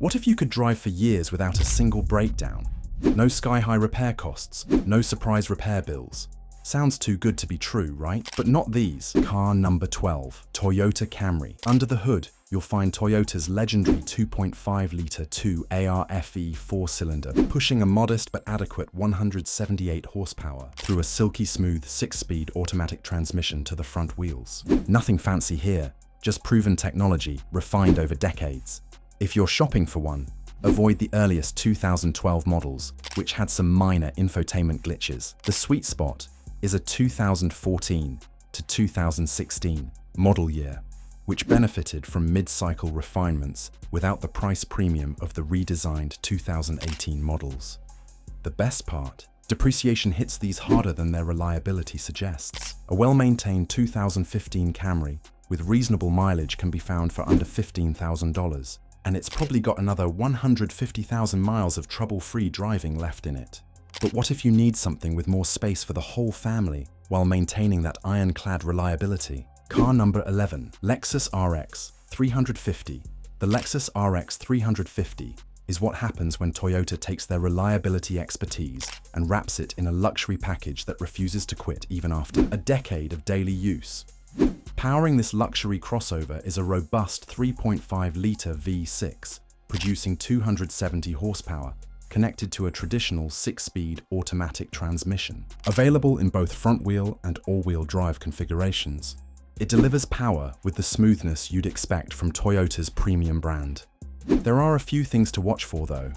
What if you could drive for years without a single breakdown? No sky-high repair costs, no surprise repair bills. Sounds too good to be true, right? But not these. Car number 12, Toyota Camry. Under the hood, you'll find Toyota's legendary 2.5-litre 2ARFE four-cylinder, pushing a modest but adequate 178 horsepower through a silky smooth 6-speed automatic transmission to the front wheels. Nothing fancy here, just proven technology refined over decades. If you're shopping for one, avoid the earliest 2012 models, which had some minor infotainment glitches. The sweet spot is a 2014 to 2016 model year, which benefited from mid-cycle refinements without the price premium of the redesigned 2018 models. The best part, depreciation hits these harder than their reliability suggests. A well-maintained 2015 Camry with reasonable mileage can be found for under $15,000, and it's probably got another 150,000 miles of trouble-free driving left in it. But what if you need something with more space for the whole family while maintaining that ironclad reliability? Car number 11, Lexus RX 350. The Lexus RX 350 is what happens when Toyota takes their reliability expertise and wraps it in a luxury package that refuses to quit even after a decade of daily use. Powering this luxury crossover is a robust 3.5-litre V6, producing 270 horsepower, connected to a traditional 6-speed automatic transmission. Available in both front-wheel and all-wheel drive configurations, it delivers power with the smoothness you'd expect from Toyota's premium brand. There are a few things to watch for though.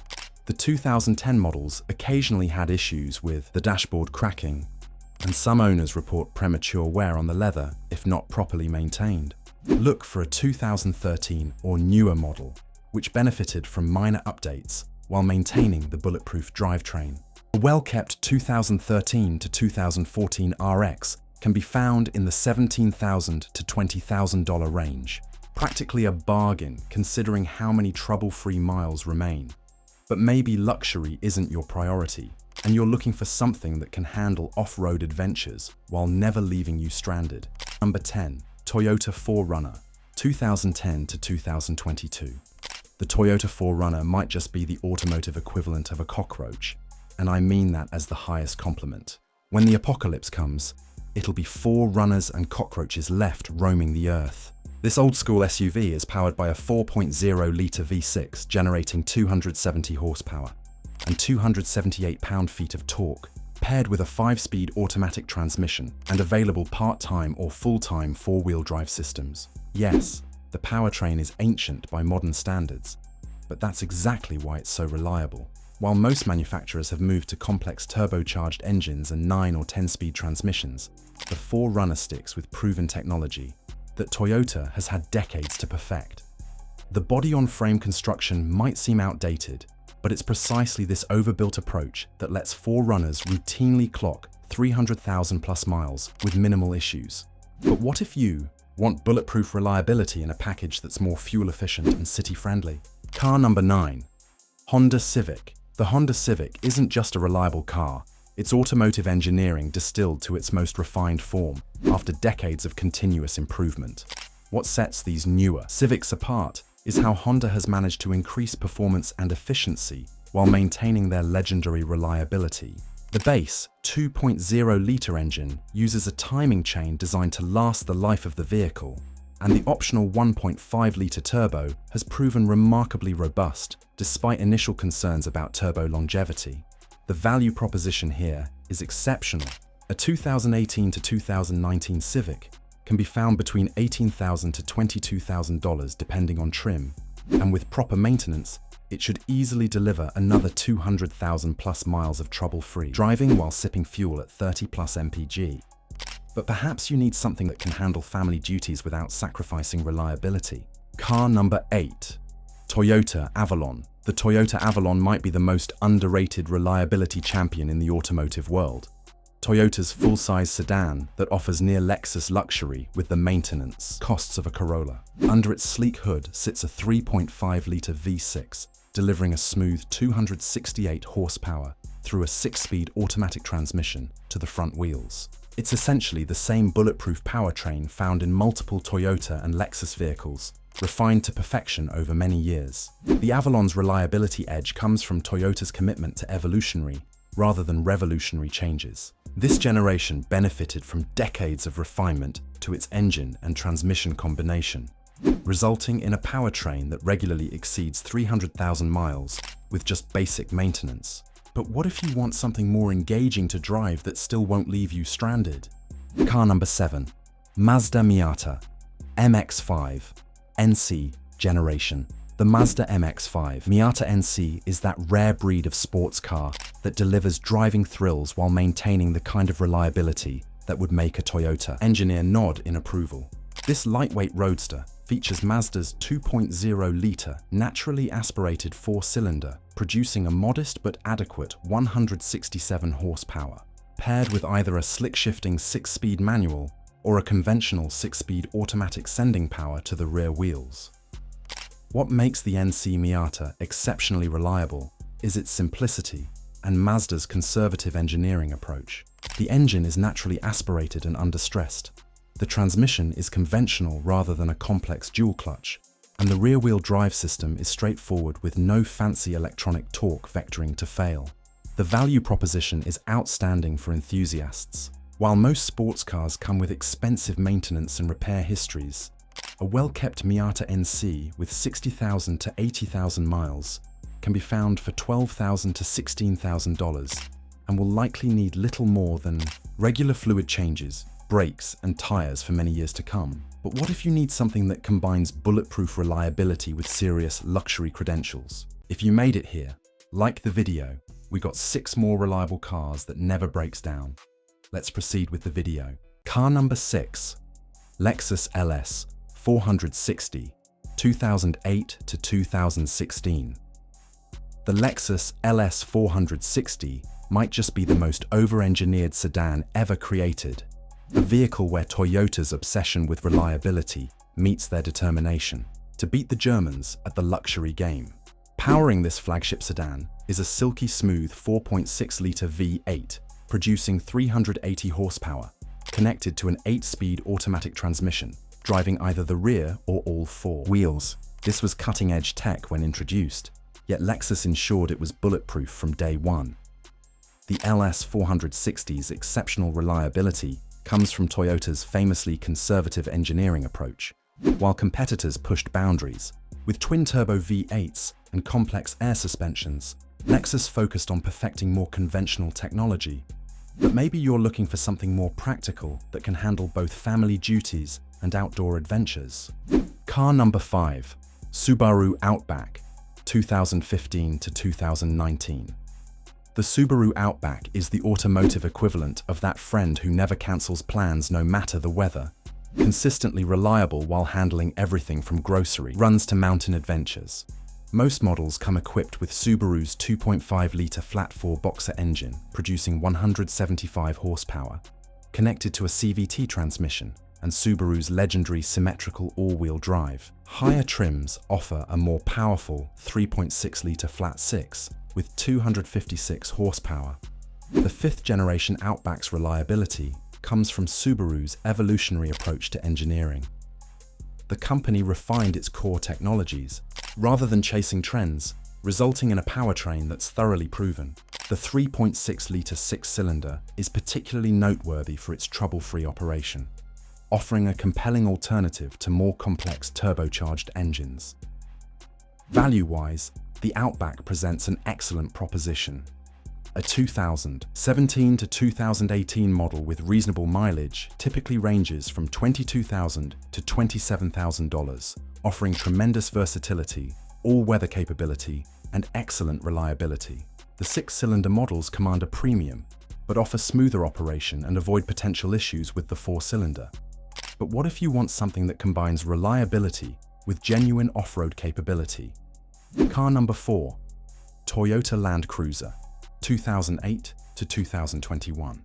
The 2010 models occasionally had issues with the dashboard cracking, and some owners report premature wear on the leather if not properly maintained. Look for a 2013 or newer model, which benefited from minor updates while maintaining the bulletproof drivetrain. A well-kept 2013 to 2014 RX can be found in the $17,000 to $20,000 range. Practically a bargain considering how many trouble-free miles remain. But maybe luxury isn't your priority, and you're looking for something that can handle off-road adventures while never leaving you stranded. Number 10, Toyota 4Runner, 2010 to 2022. The Toyota 4Runner might just be the automotive equivalent of a cockroach, and I mean that as the highest compliment. When the apocalypse comes, it'll be 4 runners and cockroaches left roaming the earth. This old-school SUV is powered by a 4.0-litre V6 generating 270 horsepower and 278 pound-feet of torque, paired with a 5-speed automatic transmission and available part-time or full-time 4-wheel drive systems. Yes, the powertrain is ancient by modern standards, but that's exactly why it's so reliable. While most manufacturers have moved to complex turbocharged engines and 9 or 10-speed transmissions, the 4Runner sticks with proven technology that Toyota has had decades to perfect. The body-on-frame construction might seem outdated, but it's precisely this overbuilt approach that lets 4Runners routinely clock 300,000 plus miles with minimal issues. But what if you want bulletproof reliability in a package that's more fuel efficient and city-friendly? Car number 9, Honda Civic. The Honda Civic isn't just a reliable car, it's automotive engineering distilled to its most refined form after decades of continuous improvement. What sets these newer Civics apart is how Honda has managed to increase performance and efficiency while maintaining their legendary reliability. The base 2.0-litre engine uses a timing chain designed to last the life of the vehicle, and the optional 1.5-litre turbo has proven remarkably robust despite initial concerns about turbo longevity. The value proposition here is exceptional. A 2018 to 2019 Civic can be found between $18,000 to $22,000 depending on trim, and with proper maintenance, it should easily deliver another 200,000 plus miles of trouble-free driving while sipping fuel at 30 plus mpg. But perhaps you need something that can handle family duties without sacrificing reliability. Car number 8, Toyota Avalon. The Toyota Avalon might be the most underrated reliability champion in the automotive world. Toyota's full-size sedan that offers near Lexus luxury with the maintenance costs of a Corolla. Under its sleek hood sits a 3.5-litre V6, delivering a smooth 268 horsepower through a 6-speed automatic transmission to the front wheels. It's essentially the same bulletproof powertrain found in multiple Toyota and Lexus vehicles, refined to perfection over many years. The Avalon's reliability edge comes from Toyota's commitment to evolutionary, rather than revolutionary changes. This generation benefited from decades of refinement to its engine and transmission combination, resulting in a powertrain that regularly exceeds 300,000 miles with just basic maintenance. But what if you want something more engaging to drive that still won't leave you stranded? Car number 7. Mazda Miata MX-5 NC generation. The Mazda MX-5 Miata NC is that rare breed of sports car that delivers driving thrills while maintaining the kind of reliability that would make a Toyota engineer nod in approval. This lightweight roadster features Mazda's 2.0-litre naturally aspirated 4-cylinder, producing a modest but adequate 167 horsepower, paired with either a slick-shifting 6-speed manual or a conventional 6-speed automatic sending power to the rear wheels. What makes the NC Miata exceptionally reliable is its simplicity and Mazda's conservative engineering approach. The engine is naturally aspirated and understressed. The transmission is conventional rather than a complex dual clutch, and the rear-wheel drive system is straightforward with no fancy electronic torque vectoring to fail. The value proposition is outstanding for enthusiasts. While most sports cars come with expensive maintenance and repair histories, a well-kept Miata NC with 60,000 to 80,000 miles can be found for $12,000 to $16,000 and will likely need little more than regular fluid changes, brakes, and tires for many years to come. But what if you need something that combines bulletproof reliability with serious luxury credentials? If you made it here, like the video, we got 6 more reliable cars that never breaks down. Let's proceed with the video. Car number 6. Lexus LS460, 2008 to 2016. The Lexus LS460 might just be the most over-engineered sedan ever created, a vehicle where Toyota's obsession with reliability meets their determination to beat the Germans at the luxury game. Powering this flagship sedan is a silky smooth 4.6-litre V8, producing 380 horsepower, connected to an 8-speed automatic transmission, driving either the rear or all 4 wheels. This was cutting-edge tech when introduced, yet Lexus ensured it was bulletproof from day one. The LS460's exceptional reliability comes from Toyota's famously conservative engineering approach. While competitors pushed boundaries, with twin-turbo V8s and complex air suspensions, Lexus focused on perfecting more conventional technology. But maybe you're looking for something more practical that can handle both family duties and outdoor adventures. Car number 5. Subaru Outback, 2015 to 2019. The Subaru Outback is the automotive equivalent of that friend who never cancels plans no matter the weather. Consistently reliable while handling everything from grocery runs to mountain adventures. Most models come equipped with Subaru's 2.5-litre flat-4 boxer engine, producing 175 horsepower, connected to a CVT transmission, and Subaru's legendary symmetrical all-wheel drive. Higher trims offer a more powerful 3.6-litre flat-6 with 256 horsepower. The 5th-generation Outback's reliability comes from Subaru's evolutionary approach to engineering. The company refined its core technologies, rather than chasing trends, resulting in a powertrain that's thoroughly proven. The 3.6-litre 6-cylinder is particularly noteworthy for its trouble-free operation, offering a compelling alternative to more complex turbocharged engines. Value-wise, the Outback presents an excellent proposition. A 2017 to 2018 model with reasonable mileage typically ranges from $22,000 to $27,000, offering tremendous versatility, all-weather capability, and excellent reliability. The 6-cylinder models command a premium, but offer smoother operation and avoid potential issues with the 4-cylinder. But what if you want something that combines reliability with genuine off-road capability? Car number 4. Toyota Land Cruiser, 2008 to 2021.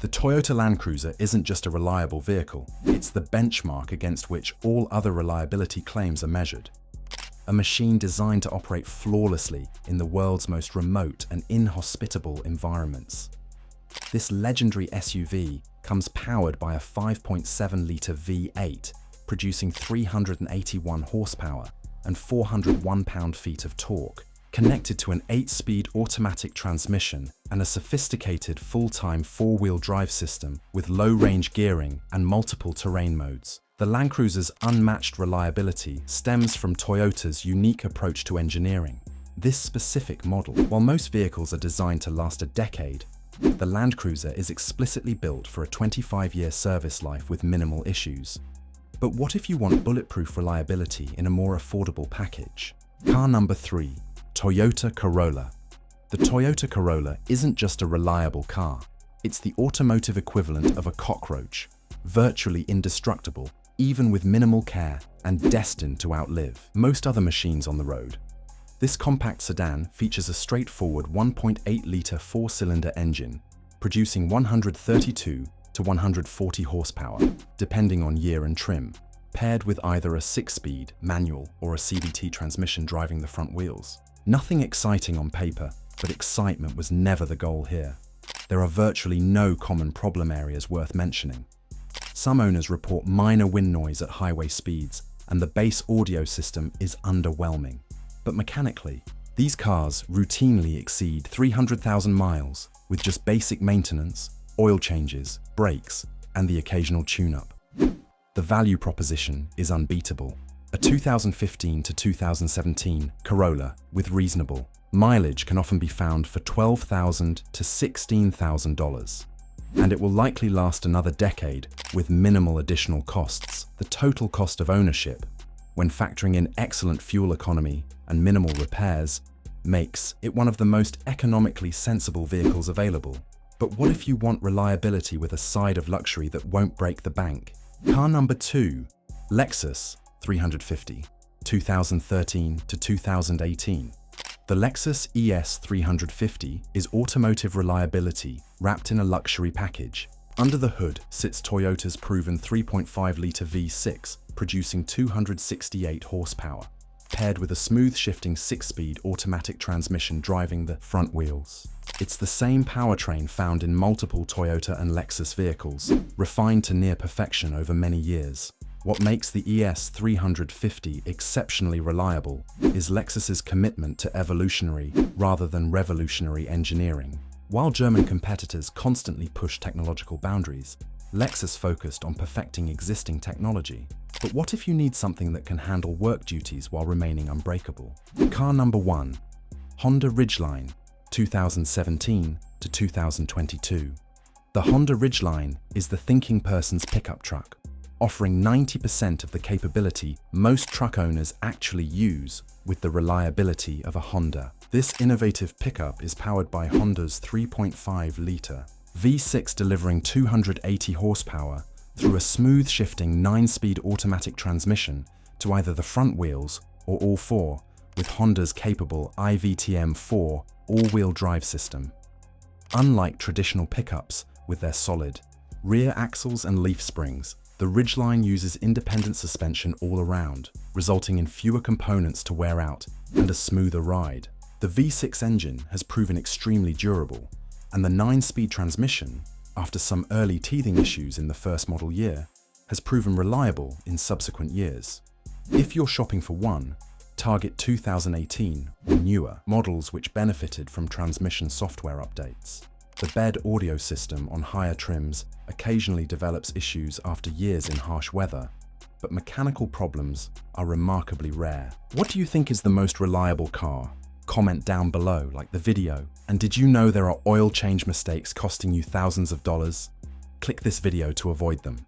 The Toyota Land Cruiser isn't just a reliable vehicle, it's the benchmark against which all other reliability claims are measured. A machine designed to operate flawlessly in the world's most remote and inhospitable environments. This legendary SUV comes powered by a 5.7-litre V8, producing 381 horsepower and 401 pound-feet of torque, connected to an 8-speed automatic transmission and a sophisticated full-time 4-wheel drive system with low-range gearing and multiple terrain modes. The Land Cruiser's unmatched reliability stems from Toyota's unique approach to engineering. This specific model, while most vehicles are designed to last a decade, the Land Cruiser is explicitly built for a 25-year service life with minimal issues. But what if you want bulletproof reliability in a more affordable package? Car number 3. Toyota Corolla. The Toyota Corolla isn't just a reliable car, it's the automotive equivalent of a cockroach, virtually indestructible, even with minimal care, and destined to outlive most other machines on the road. This compact sedan features a straightforward 1.8-litre 4-cylinder engine, producing 132 to 140 horsepower, depending on year and trim, paired with either a 6-speed manual or a CVT transmission driving the front wheels. Nothing exciting on paper, but excitement was never the goal here. There are virtually no common problem areas worth mentioning. Some owners report minor wind noise at highway speeds, and the base audio system is underwhelming. But mechanically, these cars routinely exceed 300,000 miles with just basic maintenance, oil changes, brakes, and the occasional tune-up. The value proposition is unbeatable. A 2015 to 2017 Corolla with reasonable mileage can often be found for $12,000 to $16,000, and it will likely last another decade with minimal additional costs. The total cost of ownership, when factoring in excellent fuel economy and minimal repairs, makes it one of the most economically sensible vehicles available. But what if you want reliability with a side of luxury that won't break the bank? Car number 2. Lexus 350, 2013 to 2018. The Lexus ES 350 is automotive reliability wrapped in a luxury package. Under the hood sits Toyota's proven 3.5-litre V6, producing 268 horsepower, paired with a smooth shifting 6-speed automatic transmission driving the front wheels. It's the same powertrain found in multiple Toyota and Lexus vehicles, refined to near perfection over many years. What makes the ES 350 exceptionally reliable is Lexus's commitment to evolutionary rather than revolutionary engineering. While German competitors constantly push technological boundaries, Lexus focused on perfecting existing technology. But what if you need something that can handle work duties while remaining unbreakable? Car number 1. Honda Ridgeline, 2017 to 2022. The Honda Ridgeline is the thinking person's pickup truck, offering 90% of the capability most truck owners actually use with the reliability of a Honda. This innovative pickup is powered by Honda's 3.5-litre V6, delivering 280 horsepower through a smooth shifting 9-speed automatic transmission to either the front wheels or all four, with Honda's capable IVTM4 all-wheel drive system. Unlike traditional pickups with their solid rear axles and leaf springs, the Ridgeline uses independent suspension all around, resulting in fewer components to wear out and a smoother ride. The V6 engine has proven extremely durable, and the 9-speed transmission, after some early teething issues in the first model year, has proven reliable in subsequent years. If you're shopping for one, target 2018 or newer models which benefited from transmission software updates. The bed audio system on higher trims occasionally develops issues after years in harsh weather, but mechanical problems are remarkably rare. What do you think is the most reliable car? Comment down below, like the video. And did you know there are oil change mistakes costing you thousands of dollars? Click this video to avoid them.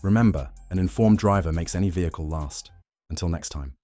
Remember, an informed driver makes any vehicle last. Until next time.